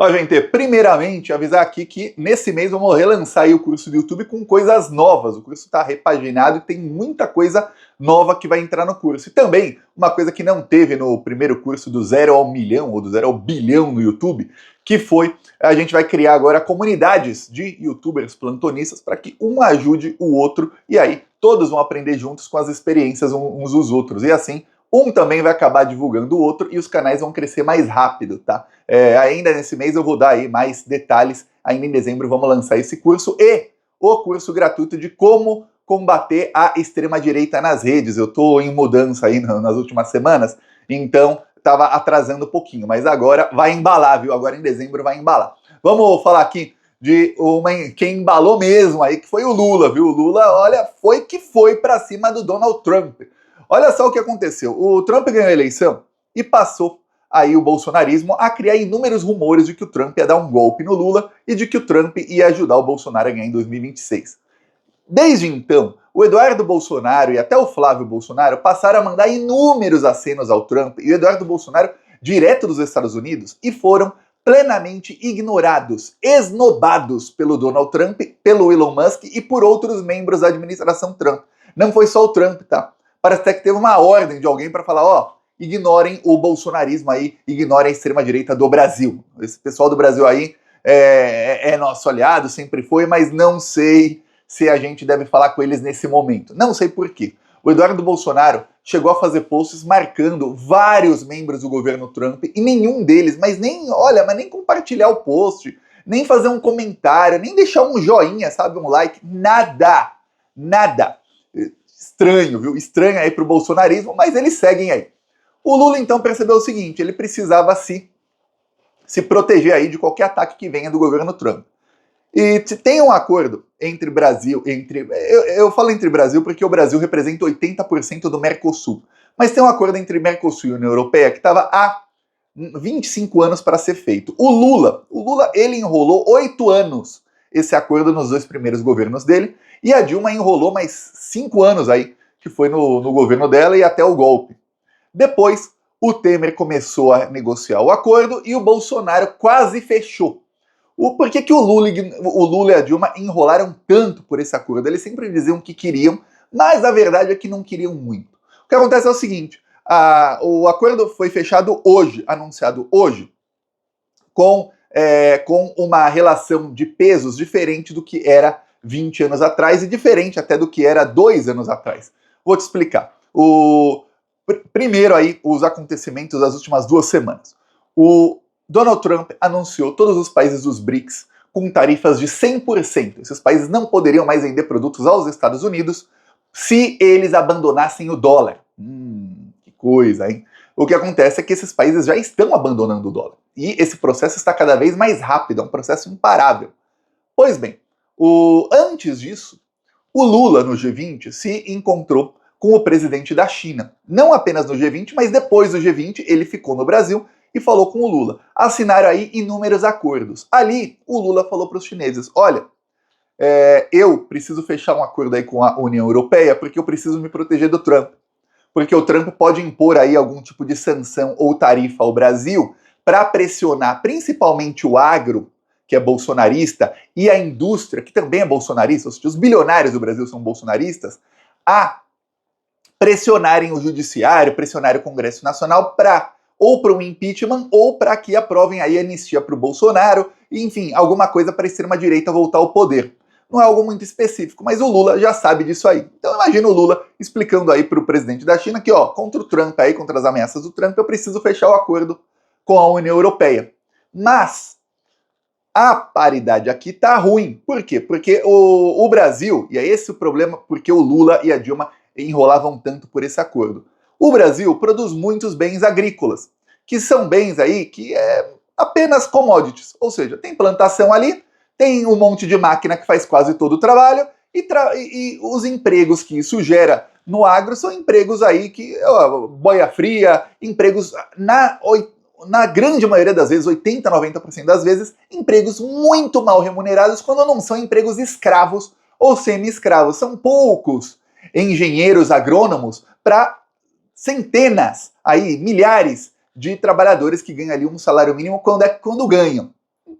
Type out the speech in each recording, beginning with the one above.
Ó, gente, primeiramente avisar aqui que nesse mês vamos relançar aí o curso do YouTube com coisas novas. O curso está repaginado e tem muita coisa nova que vai entrar no curso. E também, uma coisa que não teve no primeiro curso do 0 ao milhão, ou do 0 ao bilhão no YouTube, que foi, a gente vai criar agora comunidades de YouTubers plantonistas para que um ajude o outro e aí todos vão aprender juntos com as experiências uns dos outros. E assim, um também vai acabar divulgando o outro e os canais vão crescer mais rápido, tá? Ainda nesse mês eu vou dar aí mais detalhes. Ainda em dezembro vamos lançar esse curso e o curso gratuito de como combater a extrema-direita nas redes. Eu tô em mudança aí nas últimas semanas, então tava atrasando um pouquinho, mas agora vai embalar, viu? Agora em dezembro vai embalar. Vamos falar aqui de quem embalou mesmo aí, que foi o Lula, viu? O Lula, olha, foi pra cima do Donald Trump. Olha só o que aconteceu. O Trump ganhou a eleição e passou aí o bolsonarismo a criar inúmeros rumores de que o Trump ia dar um golpe no Lula e de que o Trump ia ajudar o Bolsonaro a ganhar em 2026. Desde então, o Eduardo Bolsonaro e até o Flávio Bolsonaro passaram a mandar inúmeros acenos ao Trump e o Eduardo Bolsonaro direto dos Estados Unidos e foram plenamente ignorados, esnobados pelo Donald Trump, pelo Elon Musk e por outros membros da administração Trump. Não foi só o Trump, tá? Parece até que teve uma ordem de alguém para falar, ó, ignorem o bolsonarismo aí, ignorem a extrema-direita do Brasil. Esse pessoal do Brasil aí é nosso aliado, sempre foi, mas não sei se a gente deve falar com eles nesse momento. Não sei por quê. O Eduardo Bolsonaro chegou a fazer posts marcando vários membros do governo Trump e nenhum deles, mas nem compartilhar o post, nem fazer um comentário, nem deixar um joinha, sabe, um like, nada. Estranho, viu? Estranho aí pro bolsonarismo, mas eles seguem aí. O Lula então percebeu o seguinte, ele precisava se proteger aí de qualquer ataque que venha do governo Trump. E tem um acordo entre Brasil, eu falo entre Brasil porque o Brasil representa 80% do Mercosul, mas tem um acordo entre Mercosul e União Europeia que estava há 25 anos para ser feito. O Lula, ele enrolou 8 anos esse acordo nos 2 primeiros governos dele, e a Dilma enrolou mais 5 anos aí, que foi no governo dela e até o golpe. Depois, o Temer começou a negociar o acordo e o Bolsonaro quase fechou. Por que o Lula e a Dilma enrolaram tanto por esse acordo? Eles sempre diziam que queriam, mas a verdade é que não queriam muito. O que acontece é o seguinte, o acordo foi fechado hoje, anunciado hoje, com uma relação de pesos diferente do que era 20 anos atrás e diferente até do que era 2 anos atrás. Vou te explicar. Primeiro aí, os acontecimentos das últimas 2 semanas. O Donald Trump anunciou todos os países dos BRICS com tarifas de 100%. Esses países não poderiam mais vender produtos aos Estados Unidos se eles abandonassem o dólar. Que coisa, hein? O que acontece é que esses países já estão abandonando o dólar. E esse processo está cada vez mais rápido, é um processo imparável. Pois bem, antes disso, o Lula no G20 se encontrou com o presidente da China. Não apenas no G20, mas depois do G20 ele ficou no Brasil e falou com o Lula. Assinaram aí inúmeros acordos. Ali, o Lula falou para os chineses, olha, eu preciso fechar um acordo aí com a União Europeia porque eu preciso me proteger do Trump. Porque o Trump pode impor aí algum tipo de sanção ou tarifa ao Brasil para pressionar principalmente o agro, que é bolsonarista, e a indústria, que também é bolsonarista, ou seja, os bilionários do Brasil são bolsonaristas, a pressionarem o judiciário, pressionarem o Congresso Nacional para um impeachment ou para que aprovem aí a anistia para o Bolsonaro, enfim, alguma coisa para a extrema-direita voltar ao poder. Não é algo muito específico, mas o Lula já sabe disso aí. Então imagina o Lula explicando aí para o presidente da China que, ó, contra o Trump aí, contra as ameaças do Trump, eu preciso fechar o acordo com a União Europeia. Mas a paridade aqui tá ruim. Por quê? Porque o Brasil, e é esse o problema, porque o Lula e a Dilma enrolavam tanto por esse acordo. O Brasil produz muitos bens agrícolas, que são bens aí que é apenas commodities, ou seja, tem plantação ali, tem um monte de máquina que faz quase todo o trabalho, e os empregos que isso gera no agro são empregos aí que, boia fria, empregos na grande maioria das vezes, 80, 90% das vezes, empregos muito mal remunerados, quando não são empregos escravos ou semi-escravos. São poucos engenheiros agrônomos para centenas, aí milhares de trabalhadores que ganham ali um salário mínimo quando ganham.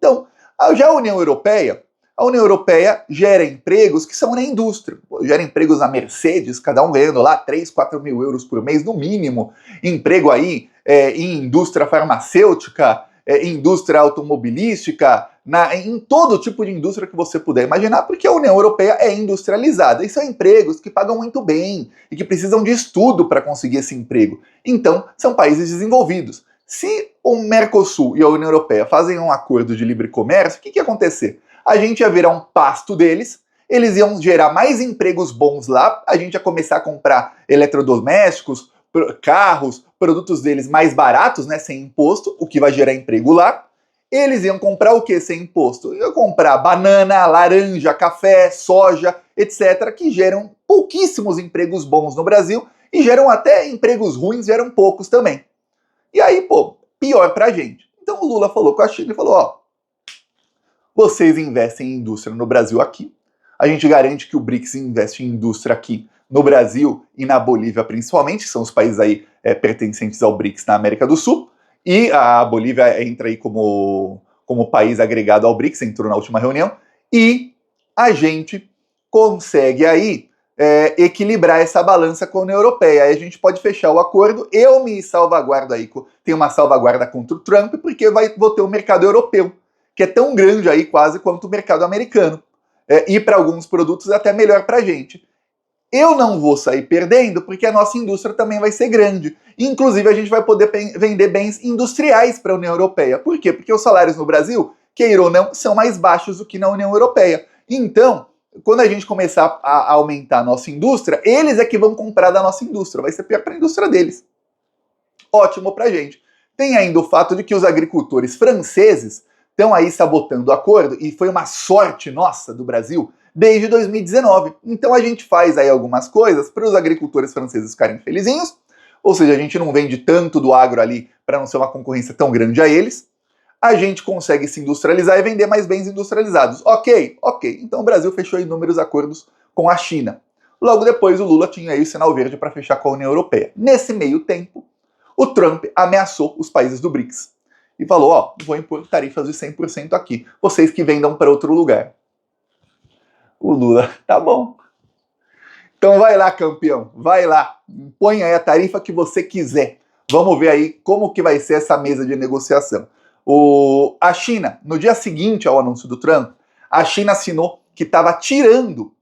Então, já a União Europeia gera empregos que são na indústria. Gera empregos na Mercedes, cada um ganhando lá 3, 4 mil euros por mês no mínimo. Emprego aí em indústria farmacêutica, indústria automobilística, em todo tipo de indústria que você puder imaginar, porque a União Europeia é industrializada. E são empregos que pagam muito bem e que precisam de estudo para conseguir esse emprego. Então, são países desenvolvidos. Se o Mercosul e a União Europeia fazem um acordo de livre comércio, o que ia acontecer? A gente ia virar um pasto deles, eles iam gerar mais empregos bons lá, a gente ia começar a comprar eletrodomésticos, carros, produtos deles mais baratos, né, sem imposto, o que vai gerar emprego lá. Eles iam comprar o que sem imposto? Iam comprar banana, laranja, café, soja, etc., que geram pouquíssimos empregos bons no Brasil e geram até empregos ruins, geram poucos também. E aí, pior pra gente. Então o Lula falou com a China e falou, ó, vocês investem em indústria no Brasil aqui, a gente garante que o BRICS investe em indústria aqui no Brasil e na Bolívia principalmente, que são os países aí pertencentes ao BRICS na América do Sul, e a Bolívia entra aí como país agregado ao BRICS, entrou na última reunião, e a gente consegue aí equilibrar essa balança com a União Europeia. Aí a gente pode fechar o acordo, eu me salvaguardo aí, tenho uma salvaguarda contra o Trump, porque vou ter um mercado europeu, que é tão grande aí quase quanto o mercado americano. E para alguns produtos é até melhor para a gente. Eu não vou sair perdendo, porque a nossa indústria também vai ser grande. Inclusive, a gente vai poder vender bens industriais para a União Europeia. Por quê? Porque os salários no Brasil, queira ou não, são mais baixos do que na União Europeia. Então, quando a gente começar a aumentar a nossa indústria, eles é que vão comprar da nossa indústria. Vai ser pior para a indústria deles. Ótimo para a gente. Tem ainda o fato de que os agricultores franceses estão aí sabotando o acordo, e foi uma sorte nossa do Brasil, desde 2019. Então a gente faz aí algumas coisas para os agricultores franceses ficarem felizinhos, ou seja, a gente não vende tanto do agro ali para não ser uma concorrência tão grande a eles. A gente consegue se industrializar e vender mais bens industrializados. Ok. Então o Brasil fechou inúmeros acordos com a China. Logo depois o Lula tinha aí o sinal verde para fechar com a União Europeia. Nesse meio tempo, o Trump ameaçou os países do BRICS e falou, ó, vou impor tarifas de 100% aqui, vocês que vendam para outro lugar. O Lula, tá bom. Então vai lá, campeão, vai lá, põe aí a tarifa que você quiser. Vamos ver aí como que vai ser essa mesa de negociação. A China, no dia seguinte ao anúncio do Trump, a China assinou que estava tirando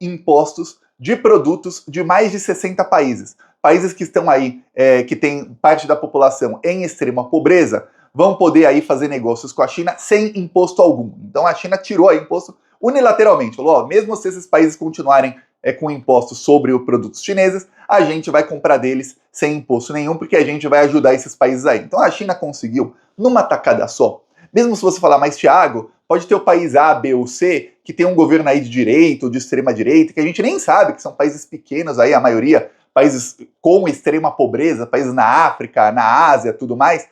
impostos de produtos de mais de 60 países. Países que estão aí, que tem parte da população em extrema pobreza, vão poder aí fazer negócios com a China sem imposto algum. Então a China tirou aí imposto unilateralmente, falou, ó, mesmo se esses países continuarem com impostos sobre os produtos chineses, a gente vai comprar deles sem imposto nenhum, porque a gente vai ajudar esses países aí. Então a China conseguiu, numa tacada só, mesmo se você falar, mas Thiago, pode ter o país A, B ou C, que tem um governo aí de direita ou de extrema direita, que a gente nem sabe, que são países pequenos aí, a maioria, países com extrema pobreza, países na África, na Ásia, tudo mais,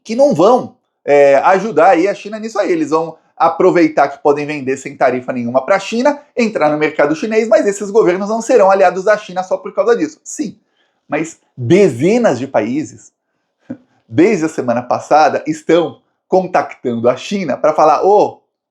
que não vão ajudar aí a China nisso aí. Eles vão aproveitar que podem vender sem tarifa nenhuma para a China, entrar no mercado chinês, mas esses governos não serão aliados da China só por causa disso. Sim, mas dezenas de países, desde a semana passada, estão contactando a China para falar,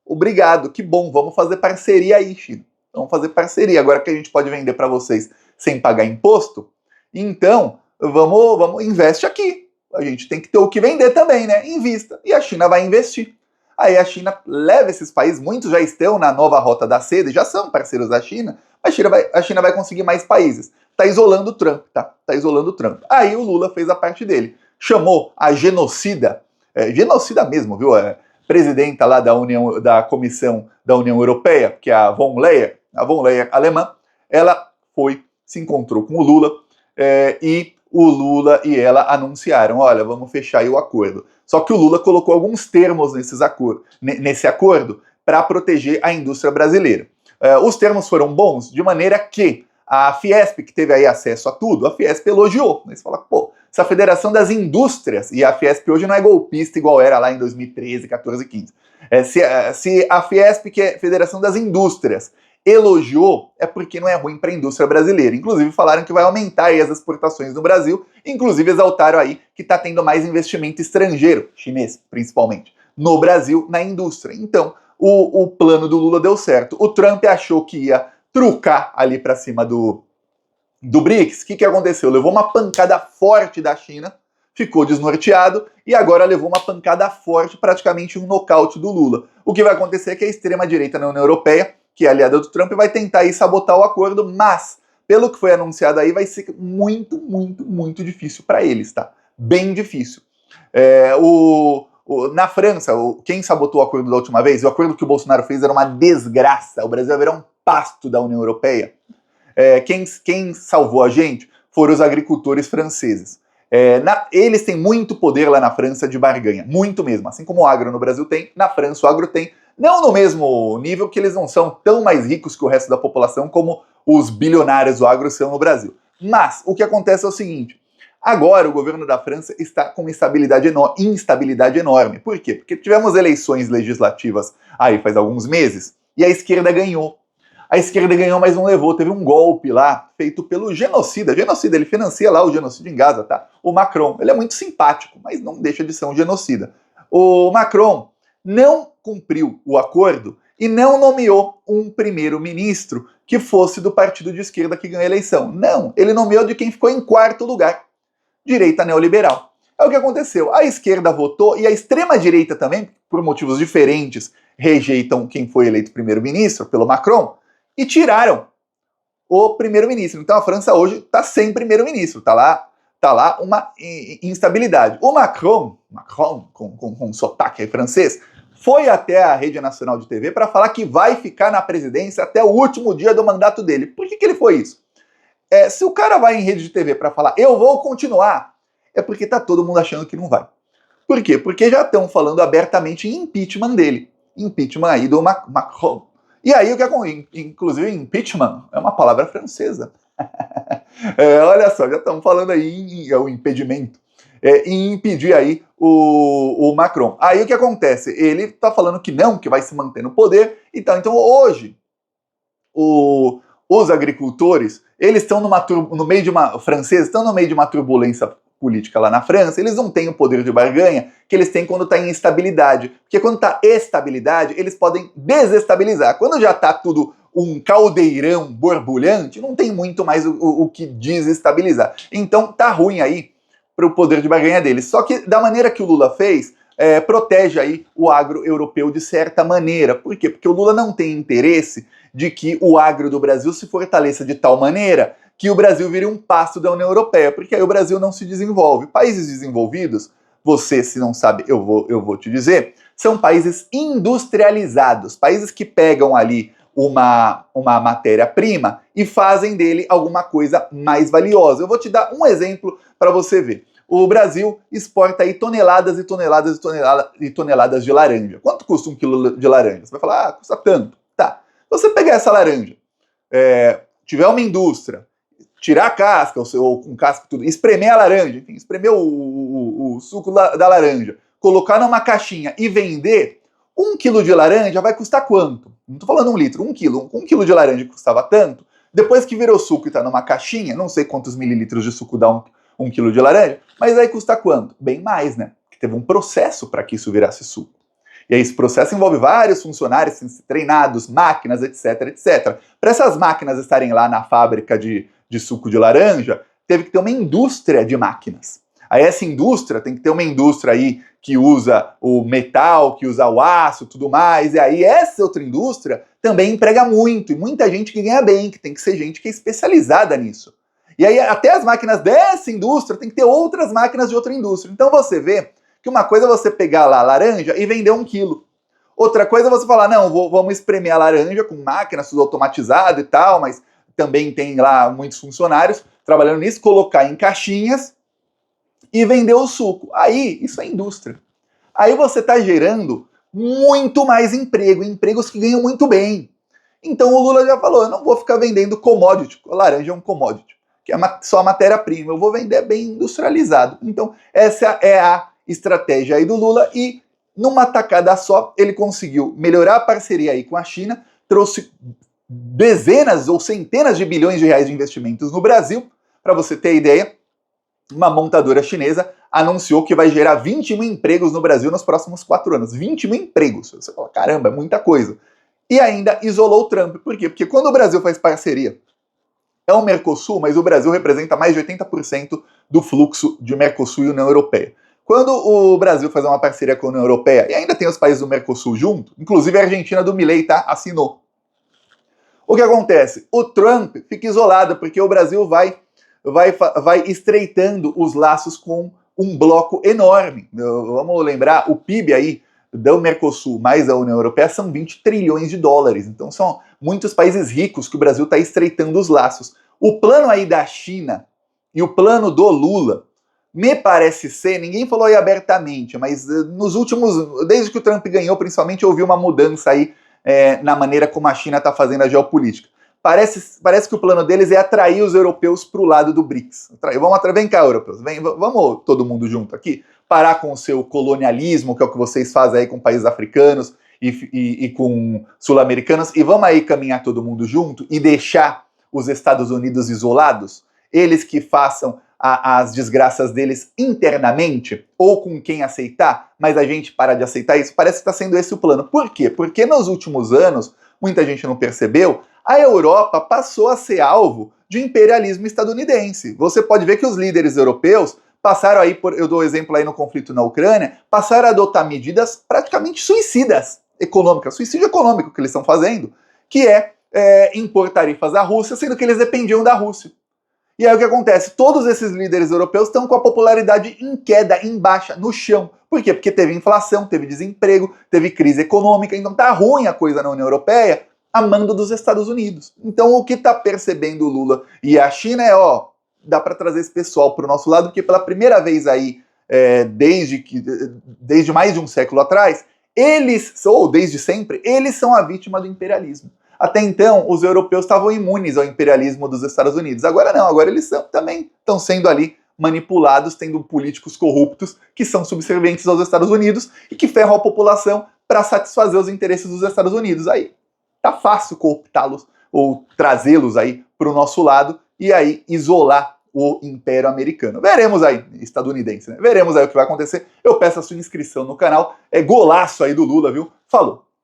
obrigado, que bom, vamos fazer parceria aí, China. Vamos fazer parceria, agora que a gente pode vender para vocês sem pagar imposto, então vamos investe aqui. A gente tem que ter o que vender também, né? Invista. E a China vai investir. Aí a China leva esses países, muitos já estão na nova rota da seda, já são parceiros da China, a China vai conseguir mais países. Tá isolando o Trump, tá? Tá isolando o Trump. Aí o Lula fez a parte dele. Chamou a genocida, genocida mesmo, viu? Presidenta lá da Comissão da União Europeia, que é a von Leyen alemã, ela se encontrou com o Lula e o Lula e ela anunciaram, olha, vamos fechar aí o acordo. Só que o Lula colocou alguns termos nesse acordo para proteger a indústria brasileira. Os termos foram bons, de maneira que a Fiesp, que teve aí acesso a tudo, a Fiesp elogiou. Eles falaram, essa Federação das Indústrias, e a Fiesp hoje não é golpista igual era lá em 2013, 14, 15. Se a Fiesp, que é a Federação das Indústrias, elogiou, é porque não é ruim para a indústria brasileira. Inclusive falaram que vai aumentar aí as exportações no Brasil, inclusive exaltaram aí que está tendo mais investimento estrangeiro, chinês principalmente, no Brasil, na indústria. Então, o plano do Lula deu certo. O Trump achou que ia trucar ali para cima do BRICS. O que aconteceu? Levou uma pancada forte da China, ficou desnorteado e agora levou uma pancada forte, praticamente um nocaute do Lula. O que vai acontecer é que a extrema-direita na União Europeia, que é aliada do Trump, vai tentar aí sabotar o acordo, mas, pelo que foi anunciado aí, vai ser muito, muito, muito difícil para eles, tá? Bem difícil. Na França, quem sabotou o acordo da última vez, o acordo que o Bolsonaro fez era uma desgraça, o Brasil vai virar um pasto da União Europeia. Quem salvou a gente foram os agricultores franceses. Eles têm muito poder lá na França de barganha, muito mesmo. Assim como o agro no Brasil tem, na França o agro tem, não no mesmo nível, que eles não são tão mais ricos que o resto da população como os bilionários do agro são no Brasil. Mas o que acontece é o seguinte, agora o governo da França está com uma instabilidade enorme. Por quê? Porque tivemos eleições legislativas aí faz alguns meses e a esquerda ganhou. A esquerda ganhou, mas não levou. Teve um golpe lá, feito pelo genocida. Genocida, ele financia lá o genocídio em Gaza, tá? O Macron. Ele é muito simpático, mas não deixa de ser um genocida. O Macron não cumpriu o acordo e não nomeou um primeiro-ministro que fosse do partido de esquerda que ganhou a eleição. Não, ele nomeou de quem ficou em quarto lugar. Direita neoliberal. É o que aconteceu. A esquerda votou e a extrema-direita também, por motivos diferentes, rejeitam quem foi eleito primeiro-ministro, pelo Macron, e tiraram o primeiro-ministro. Então a França hoje está sem primeiro-ministro, tá lá uma instabilidade. O Macron com sotaque francês, foi até a Rede Nacional de TV para falar que vai ficar na presidência até o último dia do mandato dele. Por que ele foi isso? Se o cara vai em rede de TV para falar eu vou continuar, é porque tá todo mundo achando que não vai. Por quê? Porque já estão falando abertamente em impeachment dele. Impeachment aí do Macron. E aí, inclusive, impeachment é uma palavra francesa. Olha só, já estamos falando aí o impedimento. Em impedir aí o Macron. Aí o que acontece? Ele está falando que não, que vai se manter no poder. Então hoje, os agricultores, eles estão no meio de uma... franceses estão no meio de uma turbulência política lá na França, eles não têm o poder de barganha que eles têm quando está em instabilidade. Porque quando está estabilidade, eles podem desestabilizar. Quando já está tudo um caldeirão borbulhante, não tem muito mais o que desestabilizar. Então tá ruim aí para o poder de barganha deles. Só que da maneira que o Lula fez, protege aí o agro europeu de certa maneira. Por quê? Porque o Lula não tem interesse de que o agro do Brasil se fortaleça de tal maneira que o Brasil vire um pasto da União Europeia, porque aí o Brasil não se desenvolve. Países desenvolvidos, você, se não sabe, eu vou te dizer, são países industrializados, países que pegam ali uma matéria-prima e fazem dele alguma coisa mais valiosa. Eu vou te dar um exemplo para você ver. O Brasil exporta aí toneladas e toneladas e toneladas de laranja. Quanto custa um quilo de laranja? Você vai falar, custa tanto. Tá. Você pegar essa laranja, tiver uma indústria, tirar a casca, ou com casca tudo, espremer a laranja, enfim, espremer o suco da laranja, colocar numa caixinha e vender, 1 quilo de laranja vai custar quanto? Não tô falando 1 litro, 1 quilo. 1 quilo de laranja custava tanto, depois que virou suco e tá numa caixinha, não sei quantos mililitros de suco dá 1 quilo de laranja, mas aí custa quanto? Bem mais, né? Porque teve um processo para que isso virasse suco. E aí esse processo envolve vários funcionários treinados, máquinas, etc, etc. Para essas máquinas estarem lá na fábrica de suco de laranja, teve que ter uma indústria de máquinas. Aí essa indústria tem que ter uma indústria aí que usa o metal, que usa o aço, tudo mais, e aí essa outra indústria também emprega muito, e muita gente que ganha bem, que tem que ser gente que é especializada nisso. E aí até as máquinas dessa indústria tem que ter outras máquinas de outra indústria. Então você vê que uma coisa é você pegar lá a laranja e vender 1 quilo. Outra coisa é você falar, não, vamos espremer a laranja com máquinas, tudo automatizado e tal, mas também tem lá muitos funcionários trabalhando nisso, colocar em caixinhas e vender o suco. Aí, isso é indústria. Aí você está gerando muito mais emprego, empregos que ganham muito bem. Então o Lula já falou, eu não vou ficar vendendo commodity, a laranja é um commodity, que é só matéria-prima, eu vou vender bem industrializado. Então essa é a estratégia aí do Lula e numa tacada só ele conseguiu melhorar a parceria aí com a China, trouxe dezenas ou centenas de bilhões de reais de investimentos no Brasil. Para você ter ideia, uma montadora chinesa anunciou que vai gerar 20 mil empregos no Brasil nos próximos 4 anos. 20 mil empregos. Você fala, caramba, é muita coisa. E ainda isolou o Trump. Por quê? Porque quando o Brasil faz parceria, é o Mercosul, mas o Brasil representa mais de 80% do fluxo de Mercosul e União Europeia. Quando o Brasil faz uma parceria com a União Europeia, e ainda tem os países do Mercosul junto, inclusive a Argentina do Milei, tá? Assinou. O que acontece? O Trump fica isolado, porque o Brasil vai estreitando os laços com um bloco enorme. Vamos lembrar, o PIB aí do Mercosul mais a União Europeia são 20 trilhões de dólares. Então são muitos países ricos que o Brasil está estreitando os laços. O plano aí da China e o plano do Lula, me parece ser, ninguém falou aí abertamente, mas nos últimos, desde que o Trump ganhou, principalmente, houve uma mudança aí na maneira como a China está fazendo a geopolítica. Parece que o plano deles é atrair os europeus para o lado do BRICS. Vem cá, europeus, vamos todo mundo junto aqui, parar com o seu colonialismo, que é o que vocês fazem aí com países africanos e com sul-americanos, e vamos aí caminhar todo mundo junto e deixar os Estados Unidos isolados, eles que façam as desgraças deles internamente, ou com quem aceitar, mas a gente para de aceitar isso. Parece que está sendo esse o plano. Por quê? Porque nos últimos anos, muita gente não percebeu, a Europa passou a ser alvo de imperialismo estadunidense. Você pode ver que os líderes europeus passaram aí, eu dou exemplo aí no conflito na Ucrânia, passaram a adotar medidas praticamente suicidas econômicas, suicídio econômico que eles estão fazendo, que é impor tarifas à Rússia, sendo que eles dependiam da Rússia. E aí o que acontece? Todos esses líderes europeus estão com a popularidade em queda, em baixa, no chão. Por quê? Porque teve inflação, teve desemprego, teve crise econômica, então tá ruim a coisa na União Europeia, a mando dos Estados Unidos. Então o que tá percebendo o Lula e a China é, dá para trazer esse pessoal pro nosso lado, porque pela primeira vez aí, desde mais de um século atrás, eles, ou desde sempre, eles são a vítima do imperialismo. Até então, os europeus estavam imunes ao imperialismo dos Estados Unidos. Agora não, agora eles também estão sendo ali manipulados, tendo políticos corruptos que são subservientes aos Estados Unidos e que ferram a população para satisfazer os interesses dos Estados Unidos. Aí tá fácil cooptá-los ou trazê-los aí para o nosso lado e aí isolar o Império Americano. Veremos aí, estadunidense, né? Veremos aí o que vai acontecer. Eu peço a sua inscrição no canal. É golaço aí do Lula, viu? Falou!